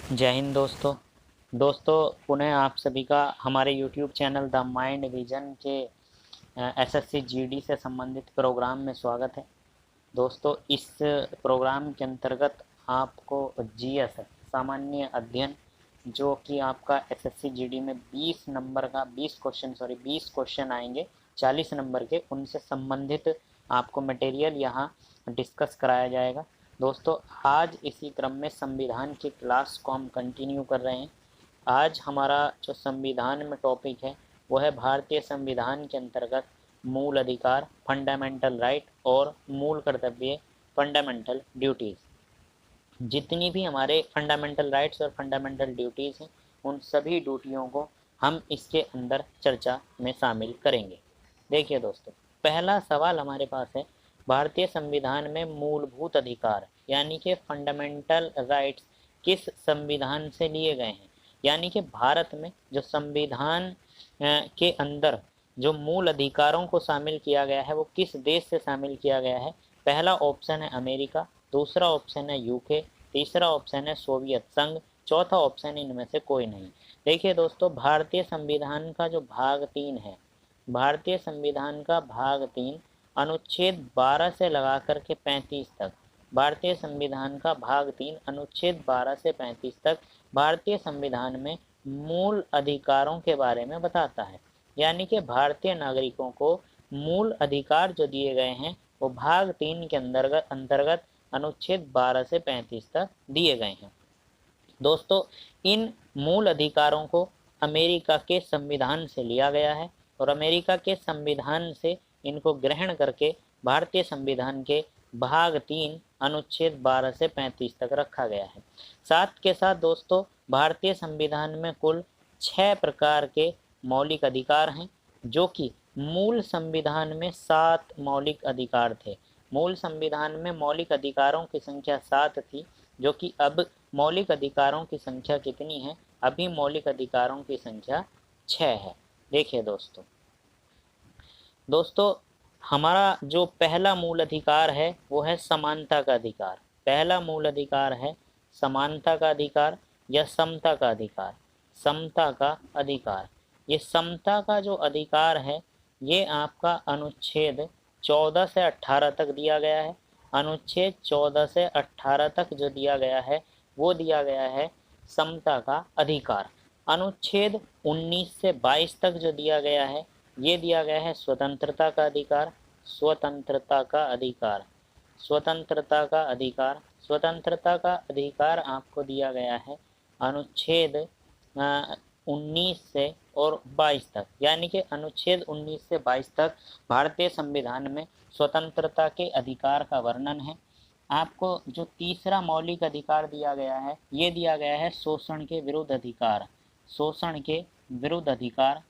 जय हिंद दोस्तों पुनः आप सभी का हमारे YouTube channel the mind vision के एसएससी जीडी से संबंधित प्रोग्राम में स्वागत है। दोस्तों इस प्रोग्राम के अंतर्गत आपको जीएस सामान्य अध्ययन जो कि आपका एसएससी जीडी में 20 नंबर का 20 क्वेश्चन आएंगे 40 नंबर के, उनसे संबंधित आपको मटेरियल यहाँ डिस्कस कराया जाएगा। दोस्तों आज इसी क्रम में संविधान की क्लास को हम कंटिन्यू कर रहे हैं। आज हमारा जो संविधान में टॉपिक है वो है भारतीय संविधान के अंतर्गत मूल अधिकार फंडामेंटल राइट और मूल कर्तव्य फंडामेंटल ड्यूटीज़। जितनी भी हमारे फंडामेंटल राइट्स और फंडामेंटल ड्यूटीज़ हैं उन सभी ड्यूटियों को हम इसके अंदर चर्चा में शामिल करेंगे। देखिए दोस्तों, पहला सवाल हमारे पास है, भारतीय संविधान में मूलभूत अधिकार यानी कि फंडामेंटल राइट्स किस संविधान से लिए गए हैं। यानी कि भारत में जो संविधान के अंदर जो मूल अधिकारों को शामिल किया गया है वो किस देश से शामिल किया गया है। पहला ऑप्शन है अमेरिका, दूसरा ऑप्शन है यूके, तीसरा ऑप्शन है सोवियत संघ, चौथा ऑप्शन इनमें से कोई नहीं। देखिए दोस्तों, भारतीय संविधान का जो भाग 3 है, भारतीय संविधान का भाग 3 अनुच्छेद 12 से लगा कर के 35 तक, भारतीय संविधान का भाग 3 अनुच्छेद 12 से 35 तक भारतीय संविधान में मूल अधिकारों के बारे में बताता है। यानी कि भारतीय नागरिकों को मूल अधिकार जो दिए गए हैं वो भाग 3 के अंतर्गत अनुच्छेद 12 से 35 तक दिए गए हैं। दोस्तों इन मूल अधिकारों को अमेरिका के संविधान से लिया गया है और अमेरिका के संविधान से इनको ग्रहण करके भारतीय संविधान के भाग 3 अनुच्छेद 12 से 35 तक रखा गया है। साथ के साथ दोस्तों भारतीय संविधान में कुल 6 प्रकार के मौलिक अधिकार हैं, जो कि मूल संविधान में 7 मौलिक अधिकार थे। मूल संविधान में मौलिक अधिकारों की संख्या 7 थी, जो कि अब मौलिक अधिकारों की संख्या कितनी है, अभी मौलिक अधिकारों की संख्या 6 है। देखिए दोस्तों हमारा जो पहला मूल अधिकार है वो है समानता का अधिकार। पहला मूल अधिकार है समानता का अधिकार या समता का अधिकार। समता का अधिकार, ये समता का जो अधिकार है ये आपका अनुच्छेद 14 से 18 तक दिया गया है। अनुच्छेद 14 से 18 तक जो दिया गया है वो दिया गया है समता का अधिकार। अनुच्छेद 19 से 22 तक जो दिया गया है ये दिया गया है स्वतंत्रता का अधिकार। स्वतंत्रता का अधिकार, स्वतंत्रता का अधिकार, स्वतंत्रता का अधिकार आपको दिया गया है अनुच्छेद 19 से और 22 तक। यानी कि अनुच्छेद 19 से 22 तक भारतीय संविधान में स्वतंत्रता के अधिकार का वर्णन है। आपको जो तीसरा मौलिक अधिकार दिया गया है ये दिया गया है शोषण के विरुद्ध अधिकार। शोषण के विरुद्ध अधिकार,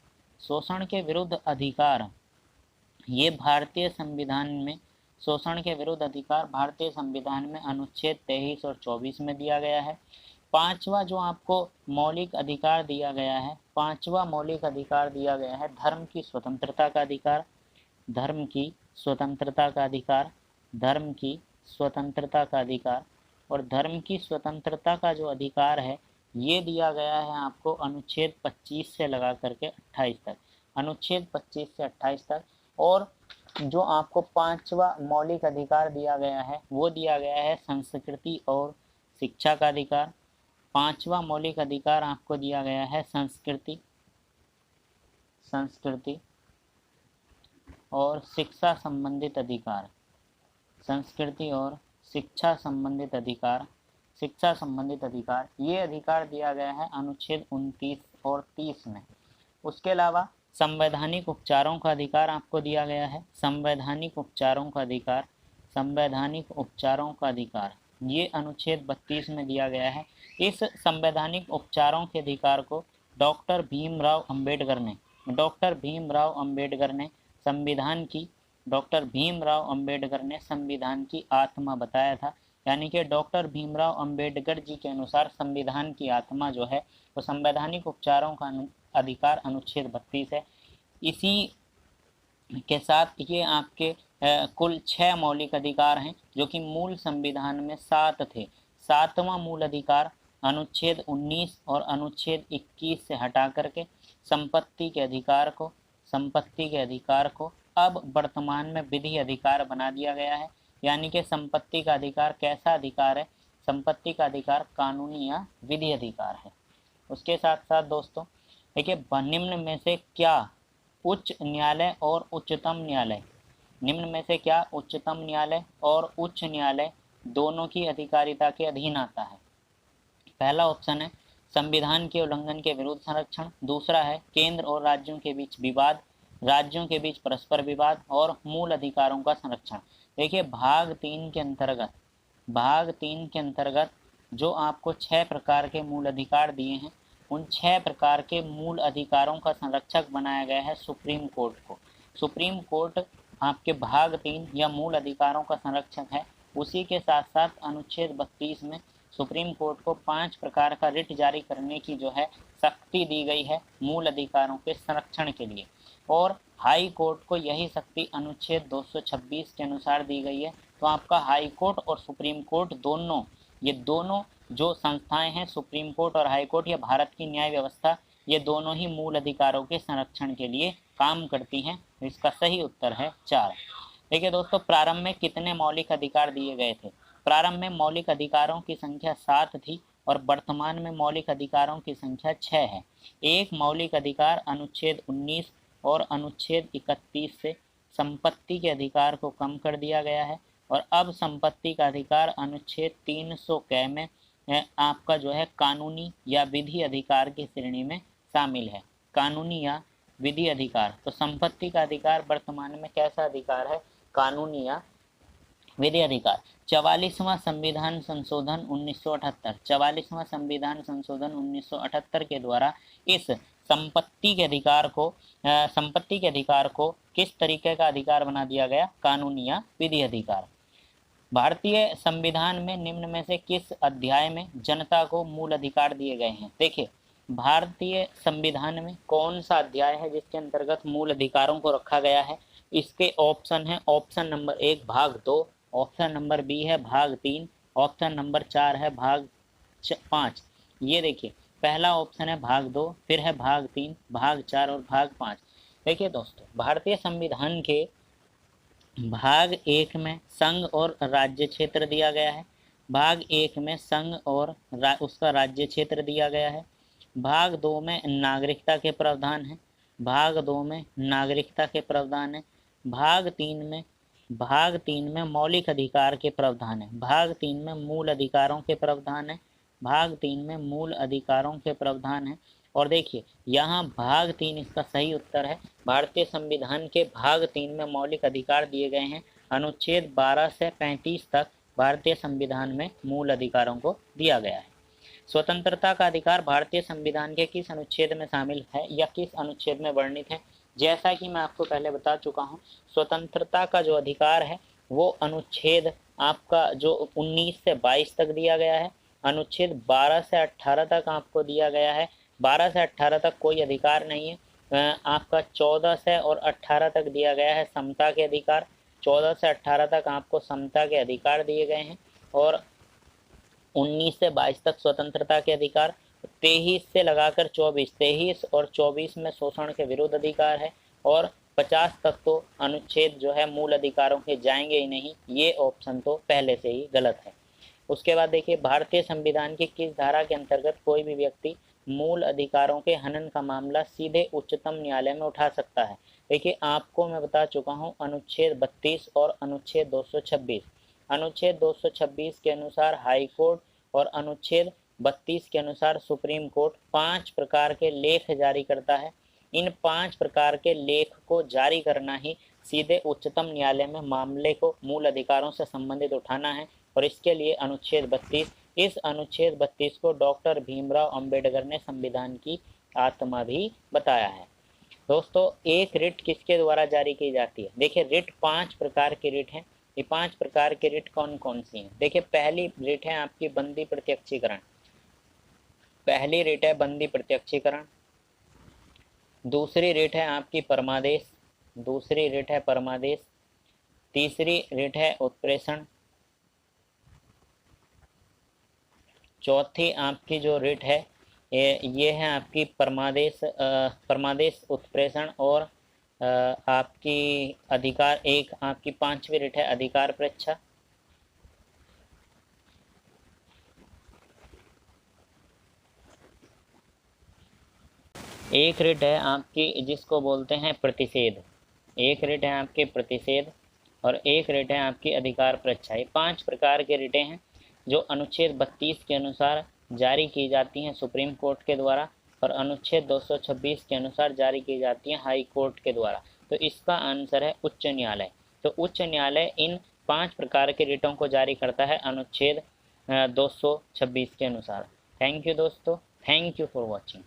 शोषण के विरुद्ध अधिकार ये भारतीय संविधान में, शोषण के विरुद्ध अधिकार भारतीय संविधान में अनुच्छेद 23 और 24 में दिया गया है। पांचवा जो आपको मौलिक अधिकार दिया गया है, पांचवा मौलिक अधिकार दिया गया है धर्म की स्वतंत्रता का अधिकार। धर्म की स्वतंत्रता का अधिकार, धर्म की स्वतंत्रता का अधिकार। और धर्म की स्वतंत्रता का जो अधिकार है ये दिया गया है आपको अनुच्छेद 25 से लगा करके 28 तक, अनुच्छेद 25 से 28 तक। और जो आपको पांचवा मौलिक अधिकार दिया गया है वो दिया गया है संस्कृति और शिक्षा का अधिकार। पांचवा मौलिक अधिकार आपको दिया गया है संस्कृति और शिक्षा संबंधित अधिकार। संस्कृति और शिक्षा संबंधित अधिकार, शिक्षा संबंधित अधिकार, ये अधिकार दिया गया है अनुच्छेद 29 और 30 में। उसके अलावा संवैधानिक उपचारों का अधिकार आपको दिया गया है। संवैधानिक उपचारों का अधिकार, संवैधानिक उपचारों का अधिकार ये अनुच्छेद 32 में दिया गया है। इस संवैधानिक उपचारों के अधिकार को डॉक्टर भीमराव अंबेडकर ने, डॉक्टर भीमराव अंबेडकर ने संविधान की, डॉक्टर भीमराव अंबेडकर ने संविधान की आत्मा बताया था। यानी कि डॉक्टर भीमराव अंबेडकर जी के अनुसार संविधान की आत्मा जो है वो संवैधानिक उपचारों का अधिकार अनुच्छेद 32 है। इसी के साथ ये आपके कुल 6 मौलिक अधिकार हैं जो कि मूल संविधान में 7 थे। सातवां मूल अधिकार अनुच्छेद 19 और अनुच्छेद 21 से हटा करके संपत्ति के अधिकार को अब वर्तमान में विधि अधिकार बना दिया गया है। यानी कि संपत्ति का अधिकार कैसा अधिकार है? संपत्ति का अधिकार कानूनी या विधि अधिकार है। उसके साथ साथ दोस्तों देखिए, निम्न में से क्या उच्च न्यायालय और उच्चतम न्यायालय, निम्न में से क्या उच्चतम न्यायालय और उच्च न्यायालय दोनों की अधिकारिता के अधीन आता है? पहला ऑप्शन है संविधान के उल्लंघन के विरुद्ध संरक्षण, दूसरा है केंद्र और राज्यों के बीच विवाद, राज्यों के बीच परस्पर विवाद और मूल अधिकारों का संरक्षण। देखिए, भाग 3 के अंतर्गत जो आपको 6 प्रकार के मूल अधिकार दिए हैं, उन 6 प्रकार के मूल अधिकारों का संरक्षक बनाया गया है सुप्रीम कोर्ट को। सुप्रीम कोर्ट आपके भाग 3 या मूल अधिकारों का संरक्षक है। उसी के साथ साथ अनुच्छेद 32 में सुप्रीम कोर्ट को 5 प्रकार का रिट जारी करने की जो है शक्ति दी गई है मूल अधिकारों के संरक्षण के लिए, और हाई कोर्ट को यही शक्ति अनुच्छेद 226 के अनुसार दी गई है। तो आपका हाई कोर्ट और सुप्रीम कोर्ट दोनों, ये दोनों जो संस्थाएं हैं, सुप्रीम कोर्ट और हाई कोर्ट, या भारत की न्याय व्यवस्था, ये दोनों ही मूल अधिकारों के संरक्षण के लिए काम करती हैं। इसका सही उत्तर है 4। देखिए दोस्तों, प्रारंभ में कितने मौलिक अधिकार दिए गए थे? प्रारंभ में मौलिक अधिकारों की संख्या 7 थी और वर्तमान में मौलिक अधिकारों की संख्या 6 है। एक मौलिक अधिकार अनुच्छेद 19 और अनुच्छेद 31 से संपत्ति के अधिकार को कम कर दिया गया है, और अब संपत्ति का अधिकार अनुच्छेद 300 क में आपका जो है कानूनी या विधि अधिकार की श्रेणी में शामिल है। कानूनी या विधि अधिकार, तो संपत्ति का अधिकार वर्तमान में कैसा अधिकार है? कानूनी या विधि अधिकार। 44वां संविधान संशोधन 1978, 44वां संविधान संशोधन 1978 के द्वारा इस संपत्ति के अधिकार को किस तरीके का अधिकार बना दिया गया? कानूनी या विधि अधिकार। भारतीय संविधान में निम्न में से किस अध्याय में जनता को मूल अधिकार दिए गए हैं? देखिए, भारतीय संविधान में कौन सा अध्याय है जिसके अंतर्गत मूल अधिकारों को रखा गया है? इसके ऑप्शन है, ऑप्शन नंबर 1 भाग 2, ऑप्शन नंबर बी है भाग 3, ऑप्शन नंबर 4 है भाग 5। ये देखिए, पहला ऑप्शन है भाग 2, फिर है भाग 3, भाग 4 और भाग 5। देखिए दोस्तों, भारतीय संविधान के भाग 1 में संघ और राज्य क्षेत्र दिया गया है। भाग 1 में संघ और उसका राज्य क्षेत्र दिया गया है। भाग 2 में नागरिकता के प्रावधान है। भाग 2 में नागरिकता के प्रावधान है। भाग 3 में मौलिक अधिकार के प्रावधान है। भाग 3 में मूल अधिकारों के प्रावधान है। भाग 3 में मूल अधिकारों के प्रावधान है। और देखिए, यहाँ भाग 3 इसका सही उत्तर है। भारतीय संविधान के भाग 3 में मौलिक अधिकार दिए गए हैं। अनुच्छेद 12 से 35 तक भारतीय संविधान में मूल अधिकारों को दिया गया है। स्वतंत्रता का अधिकार भारतीय संविधान के किस अनुच्छेद में शामिल है या किस अनुच्छेद में वर्णित है? जैसा कि मैं आपको पहले बता चुका हूँ, स्वतंत्रता का जो अधिकार है वो अनुच्छेद आपका जो 19 से 22 तक दिया गया है। अनुच्छेद 12 से 18 तक आपको दिया गया है। 12 से 18 तक कोई अधिकार नहीं है। आपका 14 से और 18 तक दिया गया है समता के अधिकार। 14 से 18 तक आपको समता के अधिकार दिए गए हैं, और 19 से 22 तक स्वतंत्रता के अधिकार। 23 से लगाकर 23 और 24 में शोषण के विरुद्ध अधिकार है, और 50 तक तो अनुच्छेद जो है मूल अधिकारों के जाएंगे ही नहीं। ये ऑप्शन तो पहले से ही गलत है। उसके बाद देखिए, भारतीय संविधान की किस धारा के अंतर्गत कोई भी व्यक्ति मूल अधिकारों के हनन का मामला सीधे उच्चतम न्यायालय में उठा सकता है? देखिए, आपको मैं बता चुका हूँ अनुच्छेद 32 और अनुच्छेद 226। अनुच्छेद 226 के अनुसार हाई कोर्ट और अनुच्छेद 32 के अनुसार सुप्रीम कोर्ट 5 प्रकार के लेख जारी करता है। इन 5 प्रकार के लेख को जारी करना ही सीधे उच्चतम न्यायालय में मामले को मूल अधिकारों से संबंधित उठाना है, और इसके लिए अनुच्छेद 32, इस अनुच्छेद 32 को डॉक्टर भीमराव अंबेडकर ने संविधान की आत्मा भी बताया है। दोस्तों, एक रिट किसके द्वारा जारी की जाती है? देखिए, रिट 5 प्रकार की रिट हैं। ये 5 प्रकार की रिट कौन कौन सी हैं? देखिए, पहली रिट है आपकी बंदी प्रत्यक्षीकरण। पहली रिट है बंदी प्रत्यक्षीकरण। दूसरी रिट है आपकी परमादेश। दूसरी रिट है परमादेश। तीसरी रिट है उत्प्रेषण। चौथी आपकी जो रिट है ये है आपकी परमादेश उत्प्रेषण और आपकी अधिकार एक आपकी पांचवी रिट है अधिकार परीक्षा। एक रिट है आपकी जिसको बोलते हैं प्रतिषेध, एक रिट है आपके प्रतिषेध और एक रिट है आपकी अधिकार परीक्षा। ये 5 प्रकार के रिटें हैं जो अनुच्छेद 32 के अनुसार जारी की जाती हैं सुप्रीम कोर्ट के द्वारा और अनुच्छेद 226 के अनुसार जारी की जाती हैं हाई कोर्ट के द्वारा। तो इसका आंसर है उच्च न्यायालय। तो उच्च न्यायालय इन 5 प्रकार के रिटों को जारी करता है अनुच्छेद 226 के अनुसार। थैंक यू दोस्तों, थैंक यू फॉर वॉचिंग।